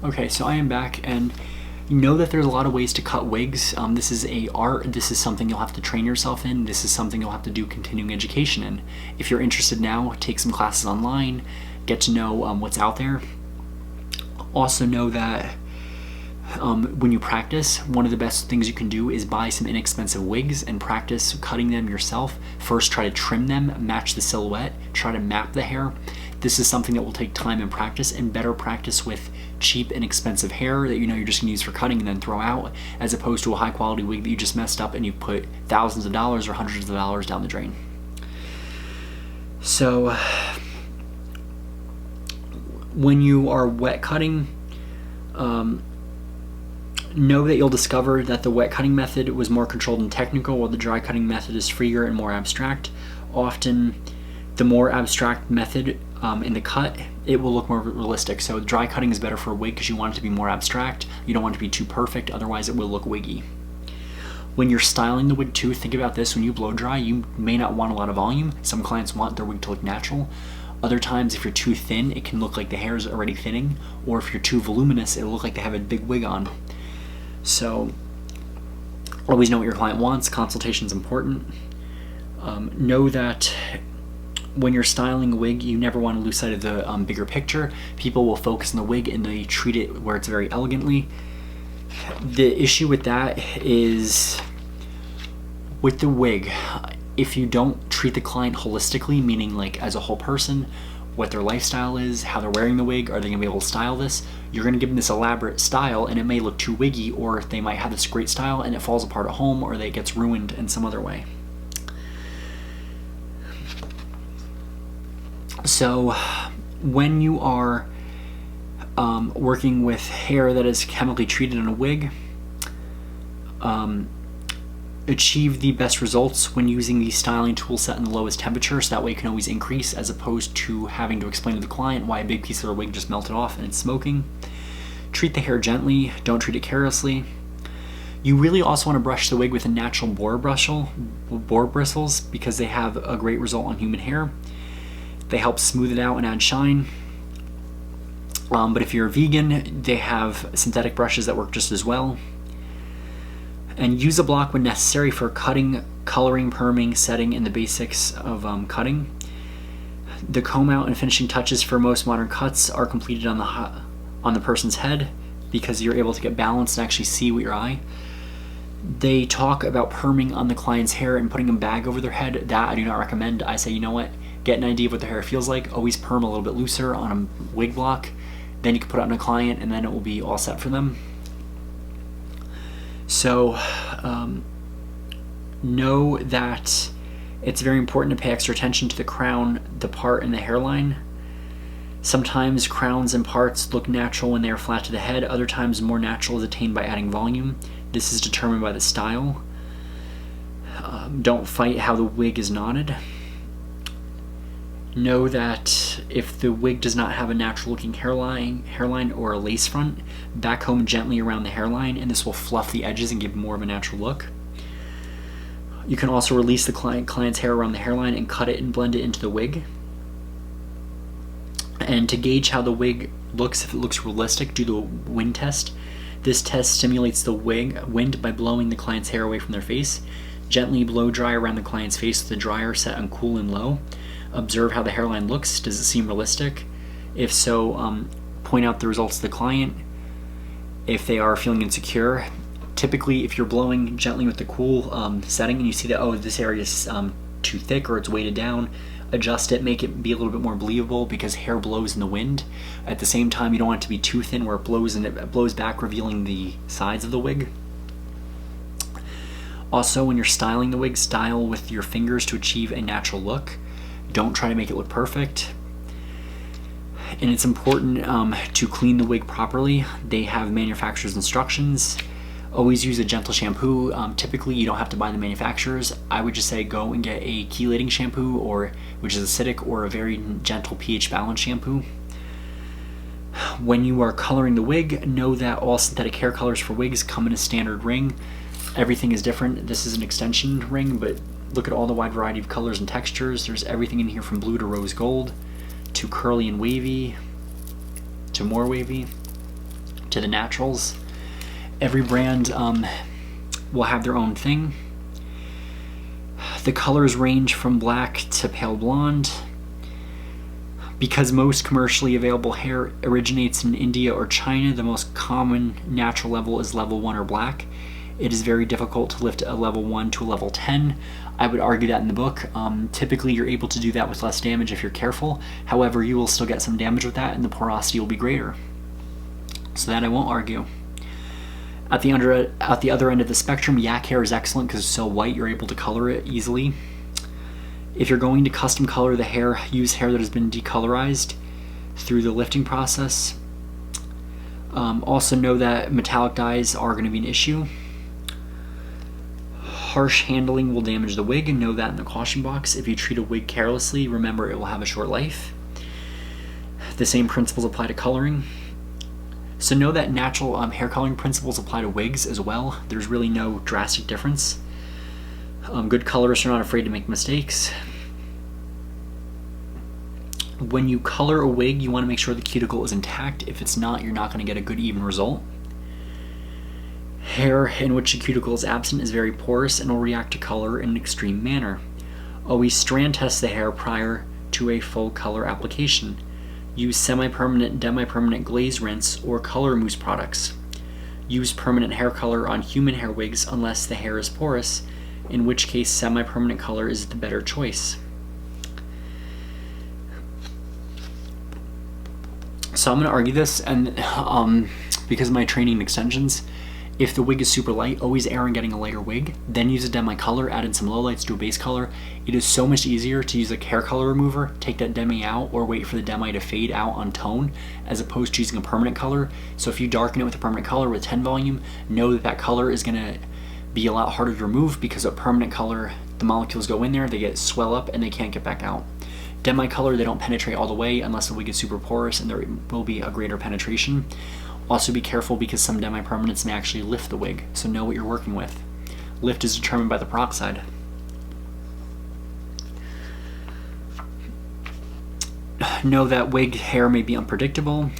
Okay, so I am back, and you know that there's a lot of ways to cut wigs. This is a art. This is something you'll have to train yourself in. This is something you'll have to do continuing education in. If you're interested now, take some classes online, get to know what's out there. Also know that when you practice, one of the best things you can do is buy some inexpensive wigs and practice cutting them yourself. First, try to trim them, match the silhouette, try to map the hair. This is something that will take time and practice, and better practice with cheap and expensive hair that you know you're just gonna use for cutting and then throw out, as opposed to a high quality wig that you just messed up and you put thousands of dollars or hundreds of dollars down the drain. So when you are wet cutting, know that you'll discover that the wet cutting method was more controlled and technical, while the dry cutting method is freer and more abstract. Often the more abstract method in the cut, it will look more realistic. So dry cutting is better for a wig because you want it to be more abstract. You don't want it to be too perfect, otherwise it will look wiggy. When you're styling the wig too, think about this. When you blow dry, you may not want a lot of volume. Some clients want their wig to look natural. Other times, if you're too thin, it can look like the hair is already thinning, or if you're too voluminous, it'll look like they have a big wig on. So always know what your client wants. Consultation is important. Know that when you're styling a wig, you never want to lose sight of the bigger picture. People will focus on the wig and they treat it where it's very elegantly. The issue with that is with the wig, if you don't treat the client holistically, meaning like as a whole person, what their lifestyle is, how they're wearing the wig, are they gonna be able to style this? You're gonna give them this elaborate style and it may look too wiggy, or they might have this great style and it falls apart at home, or it gets ruined in some other way. So when you are working with hair that is chemically treated in a wig, achieve the best results when using the styling tool set in the lowest temperature, so that way you can always increase, as opposed to having to explain to the client why a big piece of their wig just melted off and it's smoking. Treat the hair gently, don't treat it carelessly. You really also want to brush the wig with a natural boar bristles, because they have a great result on human hair. They help smooth it out and add shine. But if you're a vegan, they have synthetic brushes that work just as well. And use a block when necessary for cutting, coloring, perming, setting, and the basics of cutting. The comb out and finishing touches for most modern cuts are completed on the person's head, because you're able to get balance and actually see with your eye. They talk about perming on the client's hair and putting a bag over their head. That I do not recommend. I say, you know what? Get an idea of what the hair feels like. Always perm a little bit looser on a wig block. Then you can put it on a client and then it will be all set for them. So know that it's very important to pay extra attention to the crown, the part, and the hairline. Sometimes crowns and parts look natural when they are flat to the head. Other times more natural is attained by adding volume. This is determined by the style. Don't fight how the wig is knotted. Know that if the wig does not have a natural looking hairline or a lace front, back comb gently around the hairline, and this will fluff the edges and give more of a natural look. You can also release the client's hair around the hairline and cut it and blend it into the wig. And to gauge how the wig looks, if it looks realistic, do the wind test. This test stimulates the wind by blowing the client's hair away from their face. Gently blow dry around the client's face with the dryer set on cool and low. Observe how the hairline looks. Does it seem realistic? If so, point out the results to the client. If they are feeling insecure, typically if you're blowing gently with the cool setting and you see that, oh, this area is too thick or it's weighted down, adjust it, make it be a little bit more believable, because hair blows in the wind. At the same time, you don't want it to be too thin where it blows and it blows back, revealing the sides of the wig. Also, when you're styling the wig, style with your fingers to achieve a natural look. Don't try to make it look perfect. And it's important to clean the wig properly. They have manufacturer's instructions. Always use a gentle shampoo. Typically, you don't have to buy the manufacturers. I would just say go and get a chelating shampoo, which is acidic, or a very gentle pH balanced shampoo. When you are coloring the wig, know that all synthetic hair colors for wigs come in a standard ring. Everything is different. This is an extension ring, but look at all the wide variety of colors and textures. There's everything in here from blue to rose gold, to curly and wavy, to more wavy. to the naturals. Every brand will have their own thing. The colors range from black to pale blonde. Because most commercially available hair originates in India or China, the most common natural level is level 1 or black. It is very difficult to lift a level 1 to a level 10. I would argue that in the book. Typically you're able to do that with less damage if you're careful. However, you will still get some damage with that and the porosity will be greater. So that I won't argue. At the other end of the spectrum, yak hair is excellent because it's so white you're able to color it easily. If you're going to custom color the hair, use hair that has been decolorized through the lifting process. Also know that metallic dyes are going to be an issue. Harsh handling will damage the wig, and know that in the caution box. If you treat a wig carelessly, remember it will have a short life. The same principles apply to coloring. So know that natural hair coloring principles apply to wigs as well. There's really no drastic difference. Good colorists are not afraid to make mistakes. When you color a wig, you want to make sure the cuticle is intact. If it's not, you're not going to get a good even result. Hair in which the cuticle is absent is very porous and will react to color in an extreme manner. Always strand test the hair prior to a full color application. Use semi-permanent, demi-permanent glaze rinse or color mousse products. Use permanent hair color on human hair wigs unless the hair is porous, in which case semi-permanent color is the better choice. So I'm going to argue this, and because of my training in extensions, if the wig is super light, always err on getting a lighter wig, then use a demi color, add in some lowlights, do a base color. It is so much easier to use a hair color remover, take that demi out, or wait for the demi to fade out on tone, as opposed to using a permanent color. So if you darken it with a permanent color with 10 volume, know that that color is going to be a lot harder to remove, because a permanent color, the molecules go in there, they swell up, and they can't get back out. Demi color, they don't penetrate all the way unless the wig is super porous, and there will be a greater penetration. Also be careful because some demi-permanents may actually lift the wig, so know what you're working with. Lift is determined by the peroxide. Know that wig hair may be unpredictable.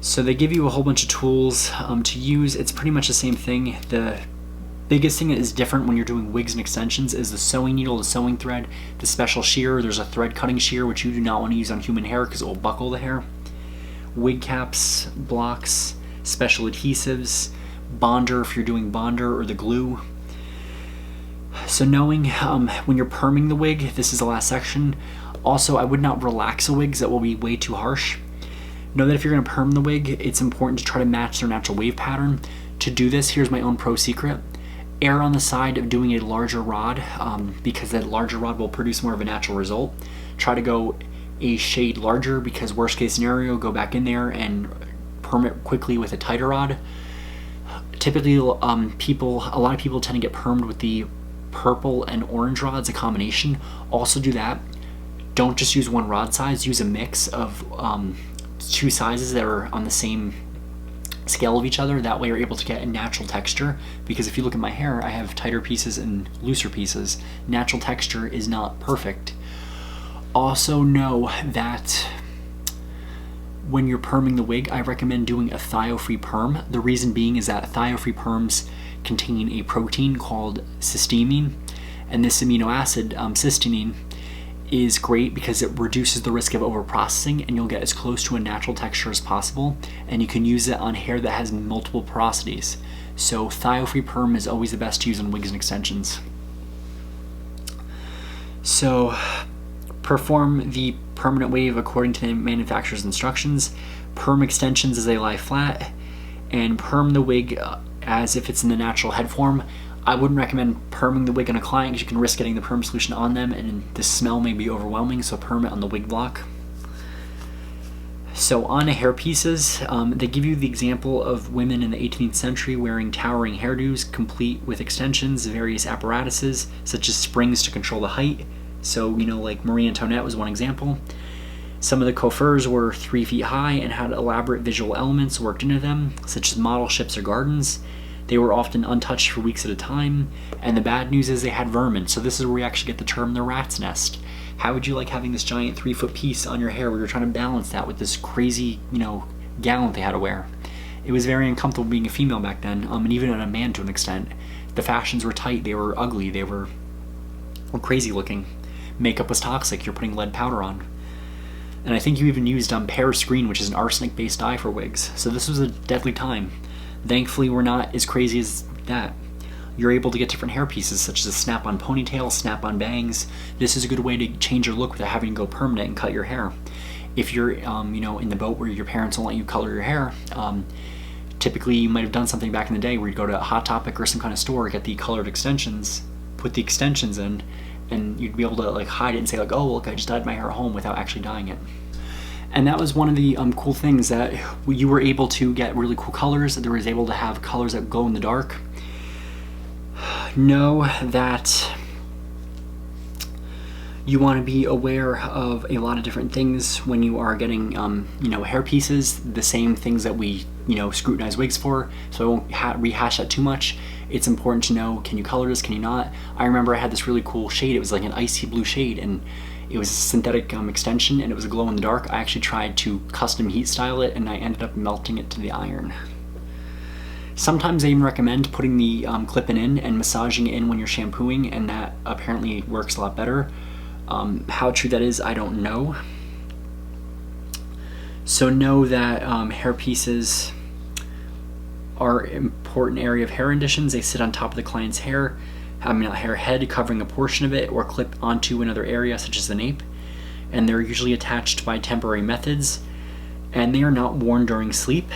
So they give you a whole bunch of tools to use. It's pretty much the same thing. The biggest thing that is different when you're doing wigs and extensions is the sewing needle, the sewing thread, the special shear. There's a thread cutting shear which you do not want to use on human hair because it will buckle the hair. Wig caps, blocks, special adhesives, bonder if you're doing bonder, or the glue. So knowing when you're perming the wig, this is the last section. Also, I would not relax a wig because that will be way too harsh. Know that if you're going to perm the wig, it's important to try to match their natural wave pattern. To do this, here's my own pro secret. Err on the side of doing a larger rod because that larger rod will produce more of a natural result. Try to go a shade larger because worst case scenario, go back in there and perm it quickly with a tighter rod. Typically, a lot of people tend to get permed with the purple and orange rods, a combination. Also do that. Don't just use one rod size, use a mix of two sizes that are on the same scale of each other. That way you're able to get a natural texture, because if you look at my hair, I have tighter pieces and looser pieces. Natural texture is not perfect. Also know that when you're perming the wig, I recommend doing a thiophene perm. The reason being is that thiophene perms contain a protein called cysteamine, and this amino acid, cysteine, is great because it reduces the risk of overprocessing, and you'll get as close to a natural texture as possible, and you can use it on hair that has multiple porosities. So thiophene perm is always the best to use on wigs and extensions. So perform the permanent wave according to the manufacturer's instructions. Perm extensions as they lie flat, and perm the wig as if it's in the natural head form. I wouldn't recommend perming the wig on a client because you can risk getting the perm solution on them and the smell may be overwhelming, so perm it on the wig block. So on to hair pieces, they give you the example of women in the 18th century wearing towering hairdos complete with extensions, various apparatuses such as springs to control the height. So, like Marie Antoinette was one example. Some of the coiffures were 3 feet high and had elaborate visual elements worked into them, such as model ships or gardens. They were often untouched for weeks at a time, and the bad news is they had vermin, so this is where we actually get the term the rat's nest. How would you like having this giant 3-foot piece on your hair where you're trying to balance that with this crazy, gown they had to wear? It was very uncomfortable being a female back then, and even a man to an extent. The fashions were tight, they were ugly, they were crazy looking. Makeup was toxic, you're putting lead powder on. And I think you even used Paris green, which is an arsenic-based dye for wigs. So this was a deadly time. Thankfully, we're not as crazy as that. You're able to get different hair pieces, such as a snap-on ponytail, snap-on bangs. This is a good way to change your look without having to go permanent and cut your hair. If you're, in the boat where your parents won't let you color your hair, typically you might have done something back in the day where you'd go to a Hot Topic or some kind of store, get the colored extensions, put the extensions in, and you'd be able to like hide it and say like, oh, look, I just dyed my hair at home without actually dyeing it. And that was one of the cool things, that you were able to get really cool colors, that there was able to have colors that glow in the dark. Know that you want to be aware of a lot of different things when you are getting, hair pieces, the same things that we, scrutinize wigs for, so I won't rehash that too much. It's important to know, can you color this, can you not? I remember I had this really cool shade, it was like an icy blue shade, and it was a synthetic extension, and it was a glow in the dark. I actually tried to custom heat style it, and I ended up melting it to the iron. Sometimes I even recommend putting the clip-in and massaging it in when you're shampooing, and that apparently works a lot better. How true that is, I don't know. So know that hair pieces are an important area of hair renditions. They sit on top of the client's hair, hair head, covering a portion of it, or clip onto another area such as the nape. And they're usually attached by temporary methods, and they are not worn during sleep.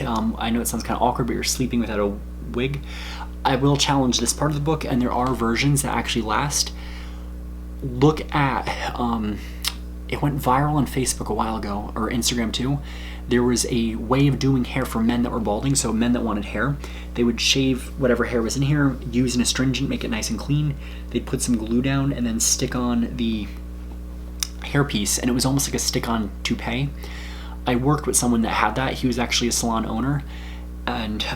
I know it sounds kind of awkward, but you're sleeping without a wig. I will challenge this part of the book, and there are versions that actually last. Look at, it went viral on Facebook a while ago, or Instagram too. There was a way of doing hair for men that were balding, so men that wanted hair. They would shave whatever hair was in here, use an astringent, make it nice and clean. They'd put some glue down and then stick on the hairpiece, and it was almost like a stick-on toupee. I worked with someone that had that. He was actually a salon owner, and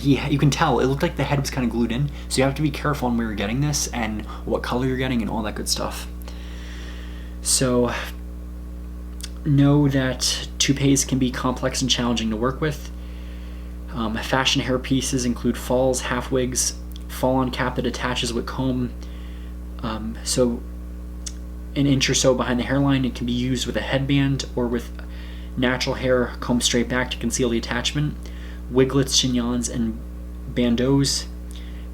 you can tell it looked like the head was kind of glued in, so you have to be careful on where you're getting this and what color you're getting and all that good stuff. So know that toupees can be complex and challenging to work with. Fashion hair pieces include falls, half wigs, fall-on cap that attaches with comb, so an inch or so behind the hairline. It can be used with a headband or with natural hair combed straight back to conceal the attachment. Wiglets, chignons, and bandeaus.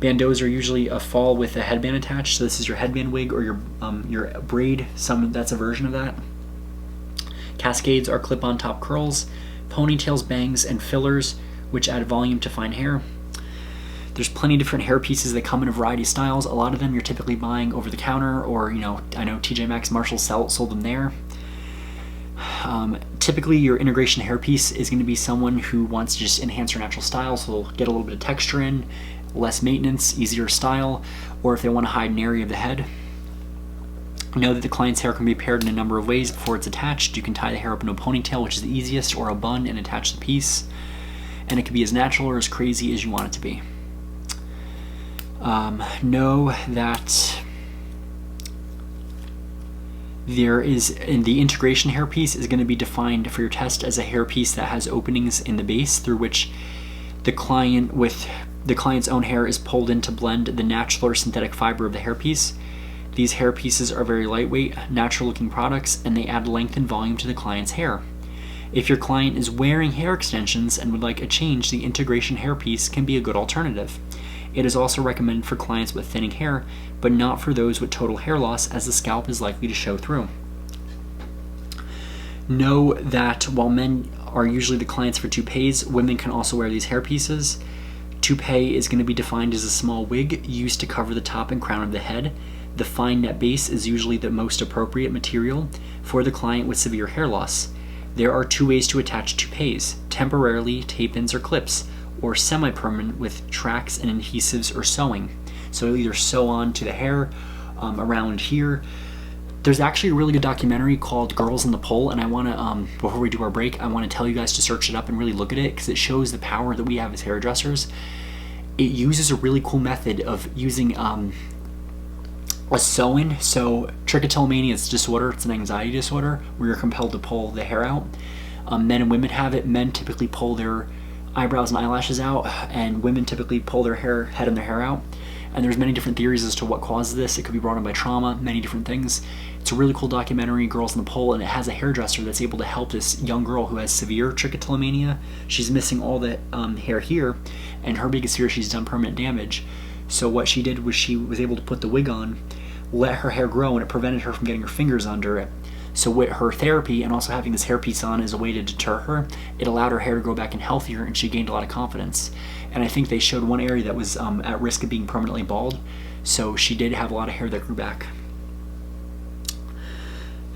Bandeaus are usually a fall with a headband attached, so this is your headband wig or your braid. That's a version of that. Cascades are clip-on top curls. Ponytails, bangs, and fillers, which add volume to fine hair. There's plenty of different hair pieces that come in a variety of styles. A lot of them you're typically buying over the counter, or I know TJ Maxx, Marshalls sold them there. Typically your integration hairpiece is going to be someone who wants to just enhance your natural style, so they'll get a little bit of texture in, less maintenance, easier style, or if they want to hide an area of the head. Know that the client's hair can be paired in a number of ways before it's attached. You can tie the hair up into a ponytail, which is the easiest, or a bun, and attach the piece. And it can be as natural or as crazy as you want it to be. Know that there is, in the integration hairpiece is going to be defined for your test as a hairpiece that has openings in the base through which the client's own hair is pulled in to blend the natural or synthetic fiber of the hairpiece. These hairpieces are very lightweight, natural looking products, and they add length and volume to the client's hair. If your client is wearing hair extensions and would like a change, the integration hairpiece can be a good alternative. It is also recommended for clients with thinning hair, but not for those with total hair loss, as the scalp is likely to show through. Know that while men are usually the clients for toupees, women can also wear these hairpieces. Toupee is going to be defined as a small wig used to cover the top and crown of the head. The fine net base is usually the most appropriate material for the client with severe hair loss. There are two ways to attach toupees: temporarily, tape-ins or clips, or semi-permanent with tracks and adhesives or sewing. So you'll either sew on to the hair around here. There's actually a really good documentary called Girls on the Pole, and I want to, before we do our break, I want to tell you guys to search it up and really look at it, because it shows the power that we have as hairdressers. It uses a really cool method of using a sew-in. So trichotillomania is a disorder, it's an anxiety disorder where you're compelled to pull the hair out. Men and women have it. Men typically pull their eyebrows and eyelashes out, and women typically pull their head and their hair out. And there's many different theories as to what causes this. It could be brought on by trauma, many different things. It's a really cool documentary, Girls in the Pole, and it has a hairdresser that's able to help this young girl who has severe trichotillomania. She's missing all the hair here, and her biggest fear is she's done permanent damage. So what she did was she was able to put the wig on, let her hair grow, and it prevented her from getting her fingers under it. So with her therapy and also having this hairpiece on as a way to deter her, it allowed her hair to grow back in healthier, and she gained a lot of confidence. And I think they showed one area that was at risk of being permanently bald, so she did have a lot of hair that grew back.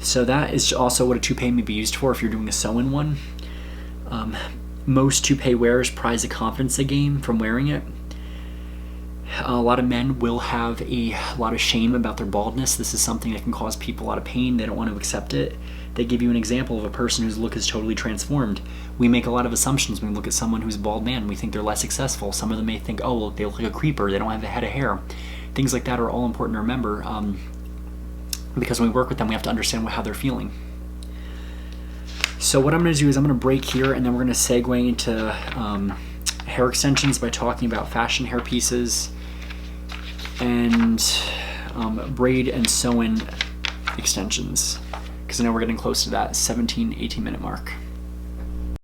So that is also what a toupee may be used for if you're doing a sew-in one. Most toupee wearers prize the confidence they gain from wearing it. A lot of men will have a lot of shame about their baldness. This is something that can cause people a lot of pain. They don't want to accept it. They give you an example of a person whose look is totally transformed. We make a lot of assumptions when we look at someone who's a bald man. We think they're less successful. Some of them may think, oh, well, they look like a creeper. They don't have a head of hair. Things like that are all important to remember because when we work with them, we have to understand how they're feeling. So what I'm going to do is I'm going to break here, and then we're going to segue into hair extensions by talking about fashion hair pieces and braid and sew-in extensions, because I know we're getting close to that 17-18 minute mark.